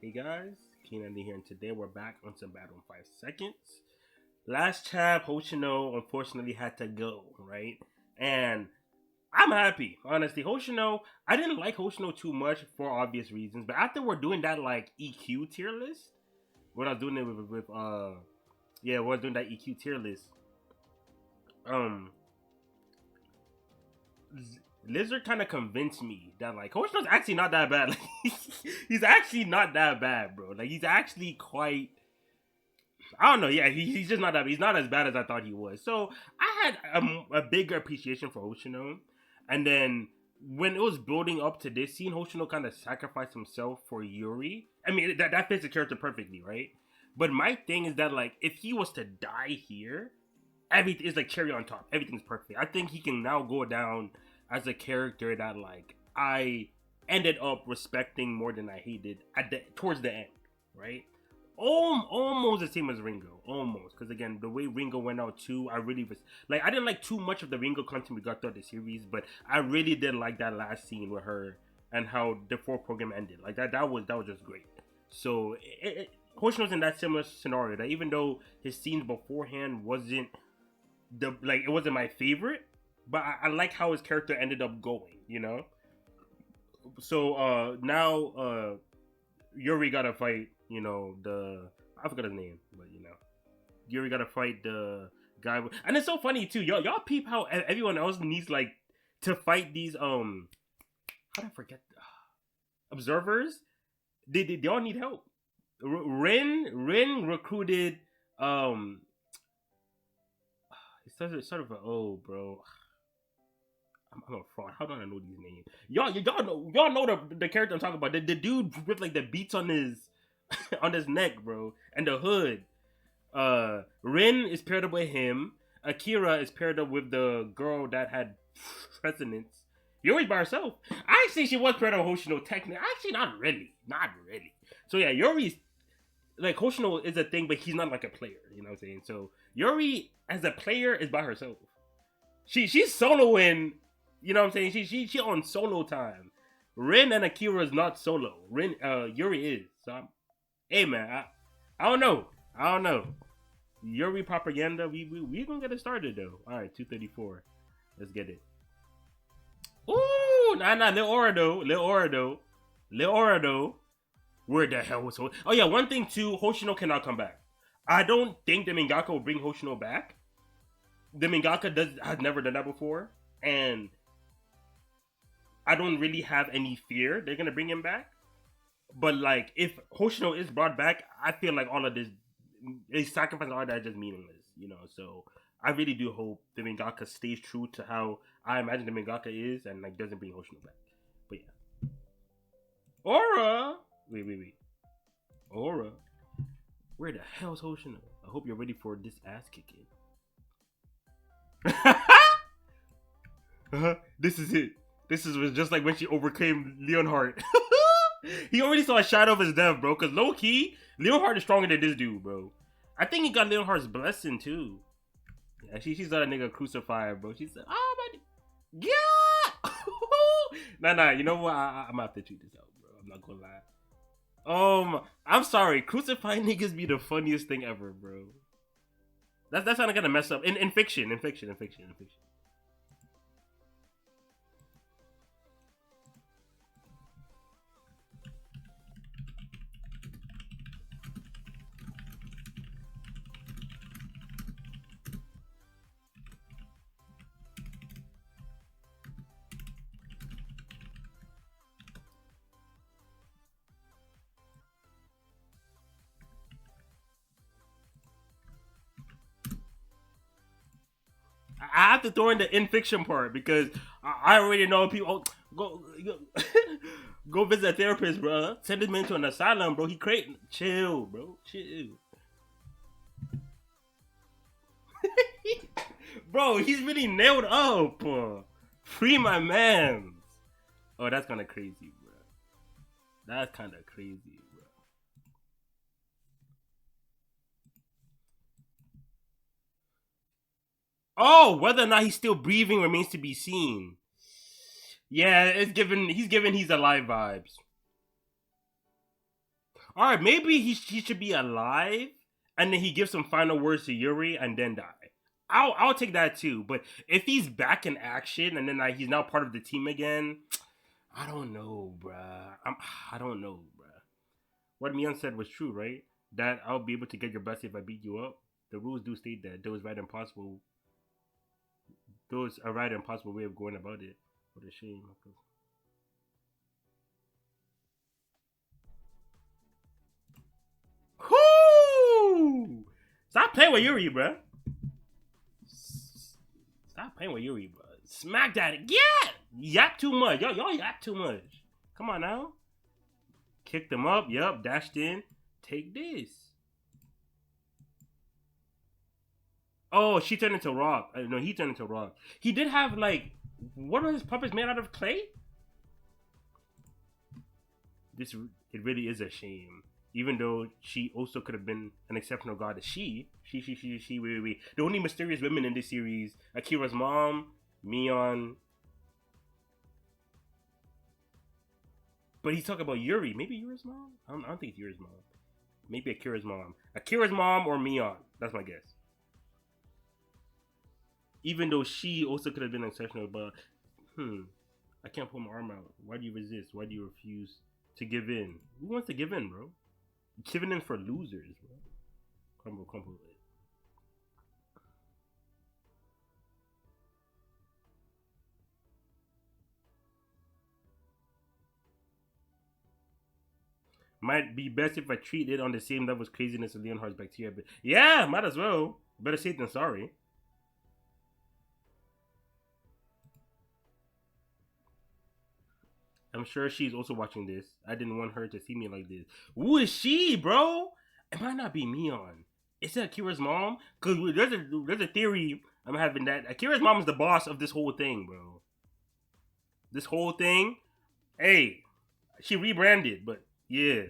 Hey guys, Keenan here, and today we're back on some Battle in 5 Seconds. Last chap, Hoshino unfortunately had to go, right? And I'm happy, honestly. Hoshino, I didn't like Hoshino too much for obvious reasons, but after we're doing that like EQ tier list, when I was doing it yeah, we are doing that EQ tier list. Um, Lizard kind of convinced me that like Hoshino's actually not that bad. Like, he's actually not that bad, bro. Like he's actually quite. I don't know. Yeah, he's just not that. He's not as bad as I thought he was. So I had a bigger appreciation for Hoshino, and then when it was building up to this scene, Hoshino kind of sacrificed himself for Yuri. I mean, that fits the character perfectly, right? But my thing is that like if he was to die here, everything is like cherry on top. Everything's perfect. I think he can now go down as a character that like I ended up respecting more than I hated at the towards the end, right? Almost the same as Ringo, almost, because again, the way Ringo went out too, I really was like I didn't like too much of the Ringo content we got throughout the series, but I really did like that last scene with her and how the fourth program ended. Like that was just great. So Hoshino's in that similar scenario that even though his scenes beforehand wasn't it wasn't my favorite, but I like how his character ended up going, you know. So now Yuri gotta fight, you know, I forgot his name, but you know, Yuri gotta fight the guy, and it's so funny too. Y'all peep how everyone else needs like to fight these how do I forget observers? They all need help. Rin recruited it's sort of a bro. I'm a fraud. How do I know these names? Y'all know the character I'm talking about. The dude with like the beats on his on his neck, bro, and the hood. Rin is paired up with him. Akira is paired up with the girl that had precedence. Yuri's by herself. I actually she was paired up with Hoshino technically. Actually, not really. So yeah, Yuri's like Hoshino is a thing, but he's not like a player. You know what I'm saying? So Yuri as a player is by herself. She's soloing. You know what I'm saying? She on solo time. Rin and Akira is not solo. Yuri is. So hey man, I don't know. Yuri propaganda. We gonna get it started though. All right, 234. Let's get it. Ooh, nah, Lil Orado. Where the hell was Hoshino? Oh yeah, one thing too. Hoshino cannot come back. I don't think the mangaka will bring Hoshino back. The mangaka has never done that before, and I don't really have any fear they're gonna bring him back. But like, if Hoshino is brought back, I feel like all of this, sacrifice all that is just meaningless, you know. So I really do hope the mangaka stays true to how I imagine the mangaka is, and like doesn't bring Hoshino back. But yeah, Aura. Wait. Aura. Where the hell's Hoshino? I hope you're ready for this ass kicking. This is it. This is just like when she overcame Leonhardt. He already saw a shadow of his death, bro. Cause low key, Leonhardt is stronger than this dude, bro. I think he got Leonhardt's blessing too. Yeah, she saw that nigga crucified, bro. She said, "Oh my, yeah." Nah. You know what? I'm gonna have to cheat this out, bro. I'm not gonna lie. I'm sorry. Crucifying niggas be the funniest thing ever, bro. That's not gonna mess up in fiction. I have to throw in the in fiction part because I already know people. Go visit a therapist, bro. Send him into an asylum, bro. He crazy. Chill, bro. Chill. Bro, he's really nailed up. Free my man. Oh, that's kind of crazy, bro. That's kind of crazy, bro. Oh, whether or not he's still breathing remains to be seen. Yeah, it's given. He's alive vibes. All right, maybe he should be alive, and then he gives some final words to Yuri and then die. I'll take that too. But if he's back in action and then like, he's now part of the team again, I don't know, bruh. I don't know, bruh. What Mian said was true, right? That I'll be able to get your best if I beat you up. The rules do state that those right and possible. Those are right and possible way of going about it. What a shame. Whoo! Stop playing with Yuri, bruh. Stop playing with Yuri, bro. Smack that. Yeah! Yap too much. Y'all yap too much. Come on now. Kicked him up. Yup. Dashed in. Take this. Oh, she turned into rock. No, he turned into rock. He did have, like, what are his puppets made out of clay? It really is a shame. Even though she also could have been an exceptional goddess. Wait. The only mysterious women in this series, Akira's mom, Mion. But he's talking about Yuri. Maybe Yuri's mom? I don't think it's Yuri's mom. Maybe Akira's mom. Akira's mom or Mion. That's my guess. Even though she also could have been exceptional, but I can't pull my arm out. Why do you resist? Why do you refuse to give in? Who wants to give in, bro? Giving in for losers, bro. Crumble. Might be best if I treat it on the same level as craziness of Leonhardt's bacteria. But yeah, might as well. Better safe than sorry. I'm sure she's also watching this. I didn't want her to see me like this. Who is she, bro? It might not be Mion. Is it Akira's mom? Because there's a theory I'm having that Akira's mom is the boss of this whole thing, bro. This whole thing. Hey, she rebranded, but yeah.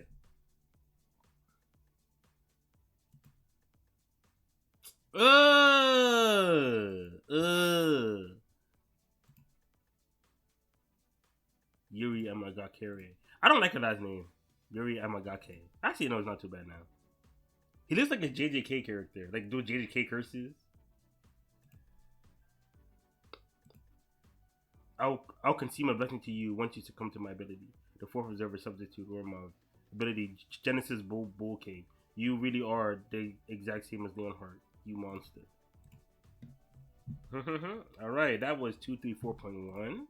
Yuri Amagakure. I don't like her last name. Yuri Amagake. Actually, no, it's not too bad now. He looks like a JJK character. Like, do JJK curses? I'll concede my blessing to you once you succumb to my ability. The fourth observer substitute or my ability Genesis Bull King. You really are the exact same as Leonhardt, you monster. Alright, that was 234.1.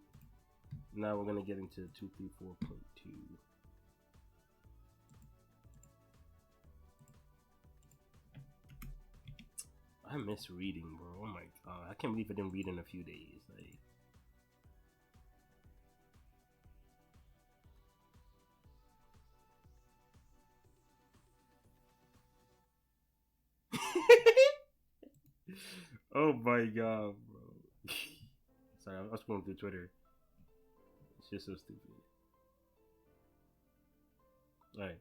Now we're gonna get into 234.2. I miss reading, bro. Oh my god. I can't believe I didn't read in a few days. Like, oh my god, bro. Sorry, I was going through Twitter. It's just so stupid. Alright.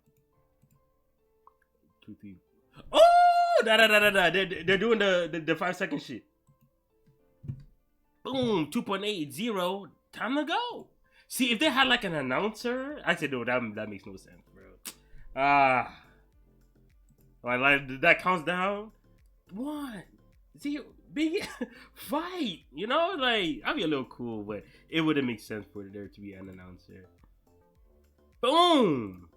2, 3. Oh! They're doing the 5-second shit. Boom! 2.80. Time to go. See, if they had like an announcer, actually, no, that makes no sense, bro. Like that counts down. 1, 0, big fight. You know, like I'd be a little cool, but it wouldn't make sense for there to be an announcer. Boom.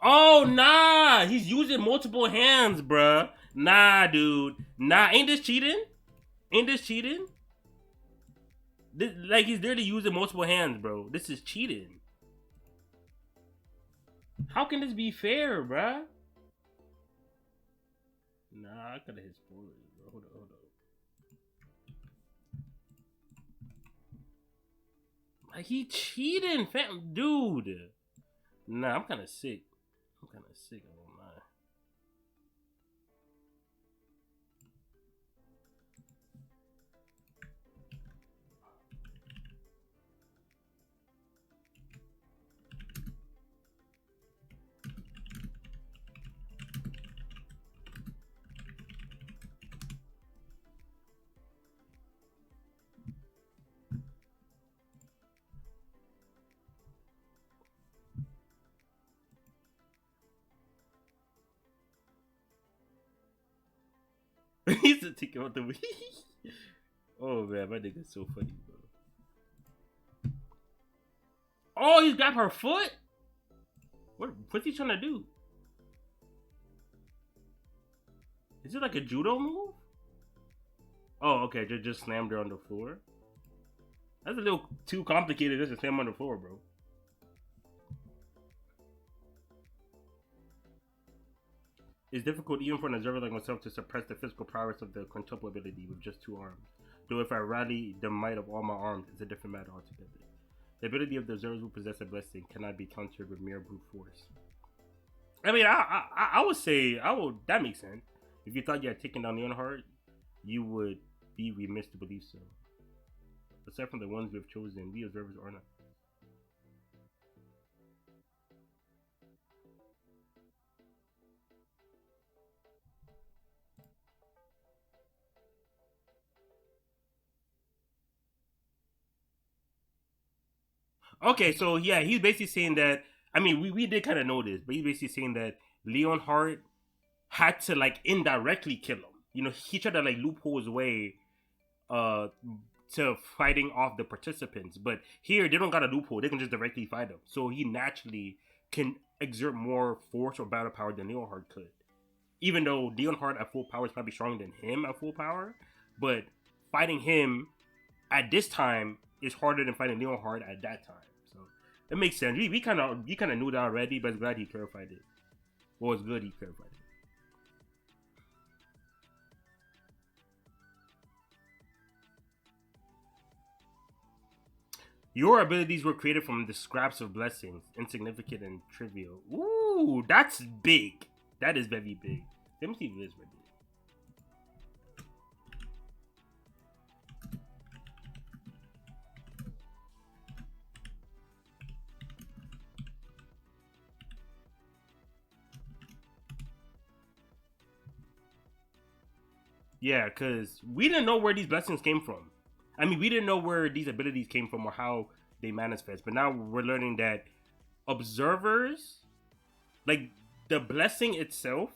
Oh nah, he's using multiple hands, bruh. Nah, dude. Nah, ain't this cheating? Ain't this cheating? Like he's literally using multiple hands, bro. This is cheating. How can this be fair, bruh? Nah, I coulda hit spoilers, bro. Hold on. Like he cheating, fam, dude. Nah, I'm kind of sick. I won't lie. He's to take out the weed. Oh man, my nigga's so funny, bro. Oh, he's got her foot. What's he trying to do? Is it like a judo move? Oh, okay. Just slammed her on the floor. That's a little too complicated just to slam on the floor, bro. It's difficult even for an observer like myself to suppress the physical prowess of the quintuple ability with just 2 arms. Though if I rally the might of all my arms, it's a different matter altogether. The ability of the observers who possess a blessing cannot be countered with mere brute force. I mean, I would say, that makes sense. If you thought you had taken down Leonhardt, you would be remiss to believe so. Aside from the ones we have chosen, we observers are not. Okay, so yeah, he's basically saying that. I mean, we did kind of know this, but he's basically saying that Leonhardt had to like indirectly kill him. You know, he tried to like loophole his way uh to fighting off the participants, but here they don't got a loophole; they can just directly fight him. So he naturally can exert more force or battle power than Leonhardt could. Even though Leonhardt at full power is probably stronger than him at full power, but fighting him at this time is harder than fighting Leonhardt at that time. So it makes sense. We kind of knew that already, but it's glad he clarified it. Well, it's good he clarified it. Your abilities were created from the scraps of blessings, insignificant and trivial. Ooh, that's big. That is very big. Let me see if it is very big. Yeah, because we didn't know where these blessings came from. I mean, we didn't know where these abilities came from or how they manifest. But now we're learning that observers, like the blessing itself,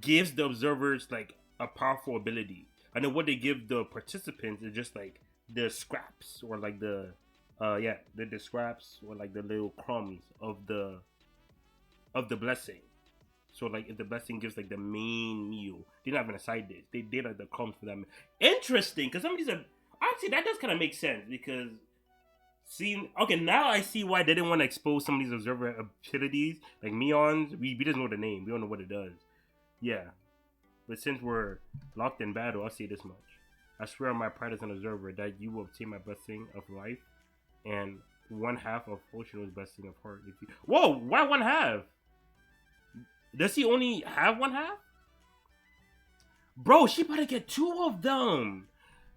gives the observers like a powerful ability. And then what they give the participants is just like the scraps or like the scraps or like the little crumbs of the blessing. So like if the blessing gives like the main meal, they're not even a side dish. They like the crumbs for them. Interesting, because some of these are actually that does kind of make sense because seeing okay now I see why they didn't want to expose some of these observer abilities like Meons. We just know the name. We don't know what it does. Yeah, but since we're locked in battle, I'll say this much: I swear on my pride as an observer that you will obtain my blessing of life and one half of Ocean's blessing of heart. If you whoa, why one half? Does he only have one half? Bro, she about to get two of them.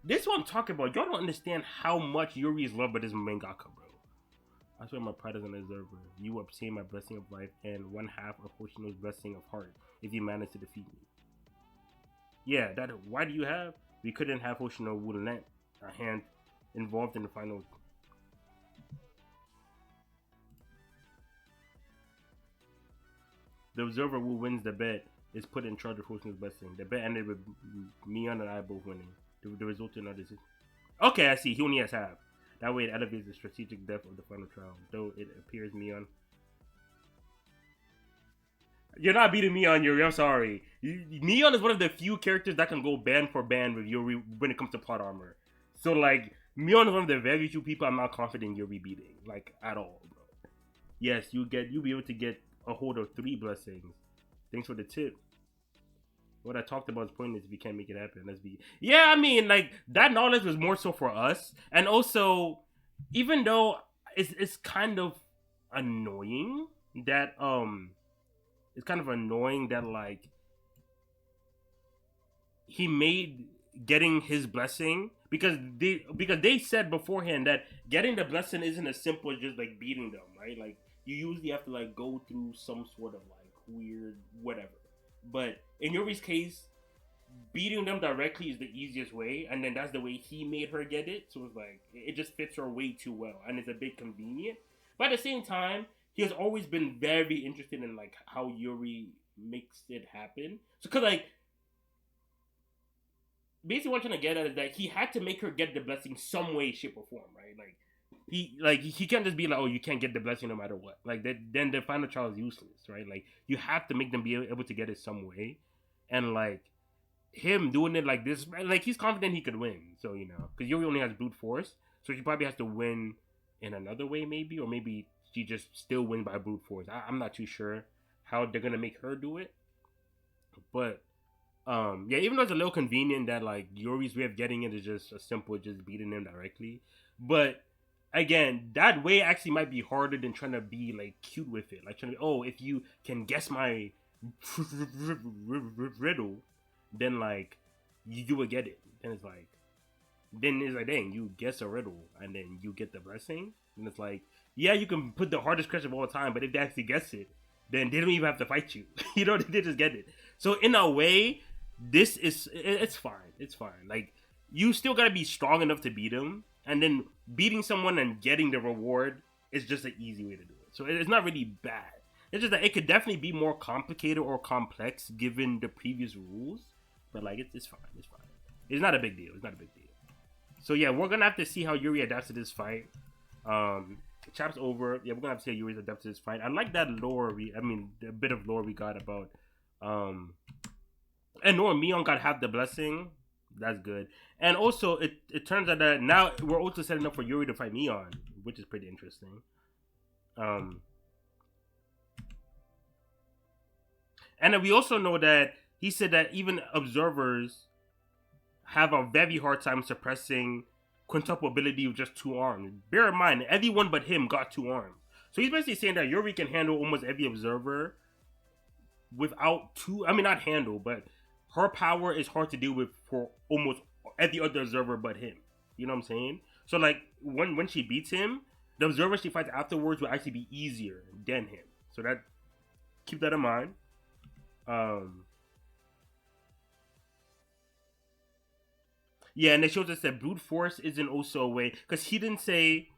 This is what I'm talking about. Y'all don't understand how much Yuri is loved by this mangaka, bro. I swear my pride as an observer. You will obtain my blessing of life and one half of Hoshino's blessing of heart if you manage to defeat me. Yeah, that. Why do you have? We couldn't have Hoshino would lent a hand involved in the final. The observer who wins the bet is put in charge of Hoshino's blessing. The bet ended with Mion and I both winning. The result in our decision. Okay, I see. He only has half. That way it elevates the strategic depth of the final trial. Though it appears Mion. You're not beating Mion, Yuri. I'm sorry. Mion is one of the few characters that can go band for band with Yuri when it comes to plot armor. So, like, Mion is one of the very few people I'm not confident in Yuri beating. Like, at all, bro. Yes, you'll be able to get a hold of 3 blessings. Thanks for the tip. What I talked about is pointless if you can't make it happen. Let's be. Yeah, I mean, like that knowledge was more so for us, and also, even though it's kind of annoying that it's kind of annoying that like he made getting his blessing because they said beforehand that getting the blessing isn't as simple as just like beating them, right? Like you usually have to like go through some sort of like weird whatever. But in Yuri's case, beating them directly is the easiest way, and then that's the way he made her get it. So it's like it just fits her way too well, and it's a bit convenient. But at the same time, he has always been very interested in like how Yuri makes it happen. So, cause like basically what I'm trying to get at is that he had to make her get the blessing some way, shape, or form, right? He can't just be like, oh, you can't get the blessing no matter what. Like that, then the final trial is useless, right? Like you have to make them be able to get it some way, and like him doing it like this, like he's confident he could win. So because Yuri only has brute force, so she probably has to win in another way, maybe, or maybe she just still wins by brute force. I'm not too sure how they're gonna make her do it, but yeah, even though it's a little convenient that like Yuri's way of getting it is just a simple just beating him directly, but again, that way actually might be harder than trying to be like cute with it, like trying to be, oh, if you can guess my riddle, then like you would get it. Then it's like, dang, you guess a riddle and then you get the blessing, and it's like, yeah, you can put the hardest question of all time, but if they actually guess it, then they don't even have to fight you. They just get it. So in a way, it's fine. It's fine. Like you still gotta be strong enough to beat him, and then beating someone and getting the reward is just an easy way to do it. So it's not really bad. It's just that it could definitely be more complicated or complex given the previous rules. But like it's fine. It's fine. It's not a big deal. It's not a big deal. So yeah, we're gonna have to see how Yuri adapts to this fight. Chap's over. Yeah, we're gonna have to see how Yuri's adapts to this fight. I like that lore. The bit of lore we got about and Nor Mion got half the blessing. That's good. And also, it turns out that now we're also setting up for Yuri to fight Mion, which is pretty interesting. And then we also know that he said that even observers have a very hard time suppressing quintuple ability with just 2 arms. Bear in mind, everyone but him got 2 arms. So he's basically saying that Yuri can handle almost every observer without two. I mean, not handle, but her power is hard to deal with for almost every other observer but him. You know what I'm saying? So like when she beats him, the observer she fights afterwards will actually be easier than him. So that, keep that in mind. Yeah, and it shows us that brute force isn't also a way, because he didn't say,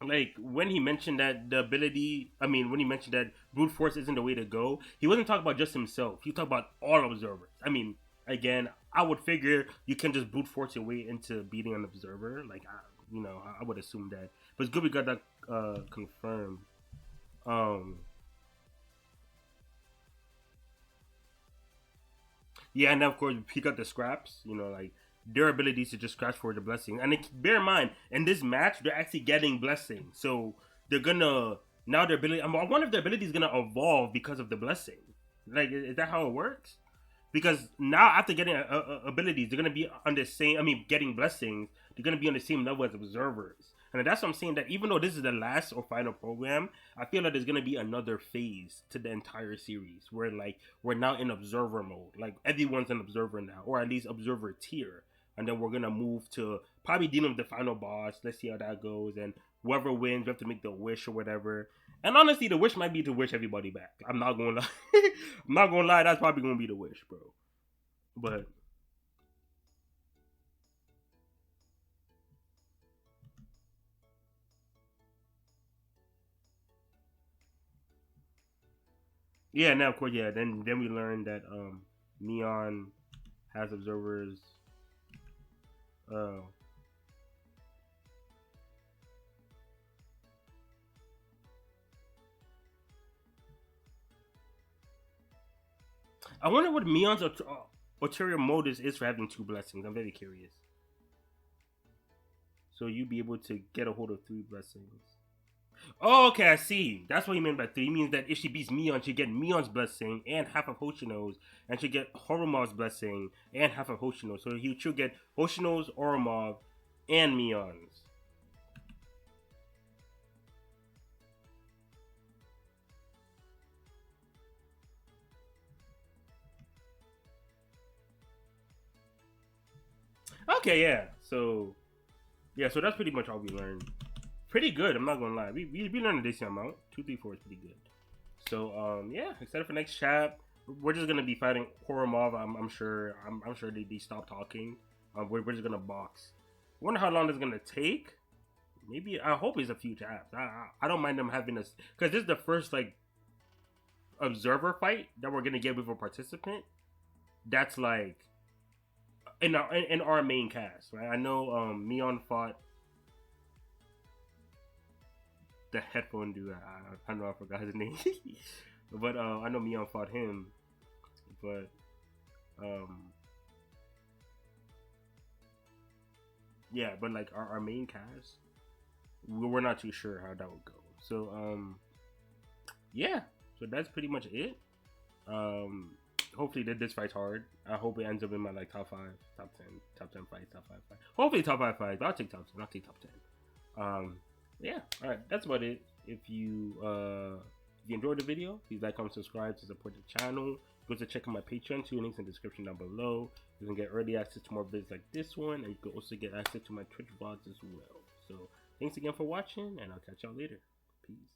like when he mentioned that the ability. I mean, when he mentioned that brute force isn't the way to go, he wasn't talking about just himself. He talked about all observers. I mean, again, I would figure you can just brute force your way into beating an observer. Like, I would assume that. But it's good we got that confirmed. Yeah, and then of course he got the scraps. Like their abilities to just scratch for the blessing. And bear in mind, in this match, they're actually getting blessing. So they're gonna now their ability. I wonder if their ability is gonna evolve because of the blessing. Like, is that how it works? Because now after getting abilities, they're gonna be on the same. I mean, getting blessings, they're gonna be on the same level as observers. And that's what I'm saying. That even though this is the last or final program, I feel like there's gonna be another phase to the entire series where like we're now in observer mode. Like everyone's an observer now, or at least observer tier. And then we're gonna move to probably dealing with the final boss. Let's see how that goes. And whoever wins, we have to make the wish or whatever. And honestly, the wish might be to wish everybody back. I'm not gonna lie. I'm not gonna lie. That's probably gonna be the wish, bro. But yeah, now of course, yeah. Then we learned that Neon has observers. Uh, I wonder what Mion's ulterior motives is for having 2 blessings. I'm very curious. So you'd be able to get a hold of 3 blessings. Oh, okay, I see. That's what he meant by 3. It means that if she beats Mion, she'll get Mion's blessing and half of Hoshino's, and she'll get Horumov's blessing and half of Hoshino's. So she'll get Hoshino's, Oromov, and Mion's. Okay, yeah. So that's pretty much all we learned. Pretty good. I'm not gonna lie. We learned a decent amount. 2, 3, 4 is pretty good. So yeah. Excited for next chat. We're just gonna be fighting Horomov. I'm sure. I'm sure they stop talking. We're just gonna box. Wonder how long it's gonna take. Maybe I hope it's a few chapters. I don't mind them having us, because this is the first like observer fight that we're gonna get with a participant. That's like in our main cast, right? I know Mion fought the headphone dude. I know I forgot his name, but I know Mion fought him, but yeah, but like our main cast, we're not too sure how that would go. So yeah, so that's pretty much it. Hopefully this fight's hard. I hope it ends up in my like top 5, top 10, top 10 fights, top 5 fights. Hopefully top 5 fights. I'll take top 10. I'll take top 10. Yeah. All right, that's about it. If you enjoyed the video, please like, comment, subscribe to support the channel. Go to check out my Patreon. 2 links in the description down below. You can get early access to more videos like this one, and you can also get access to my Twitch VODs as well. So thanks again for watching, and I'll catch y'all later. Peace.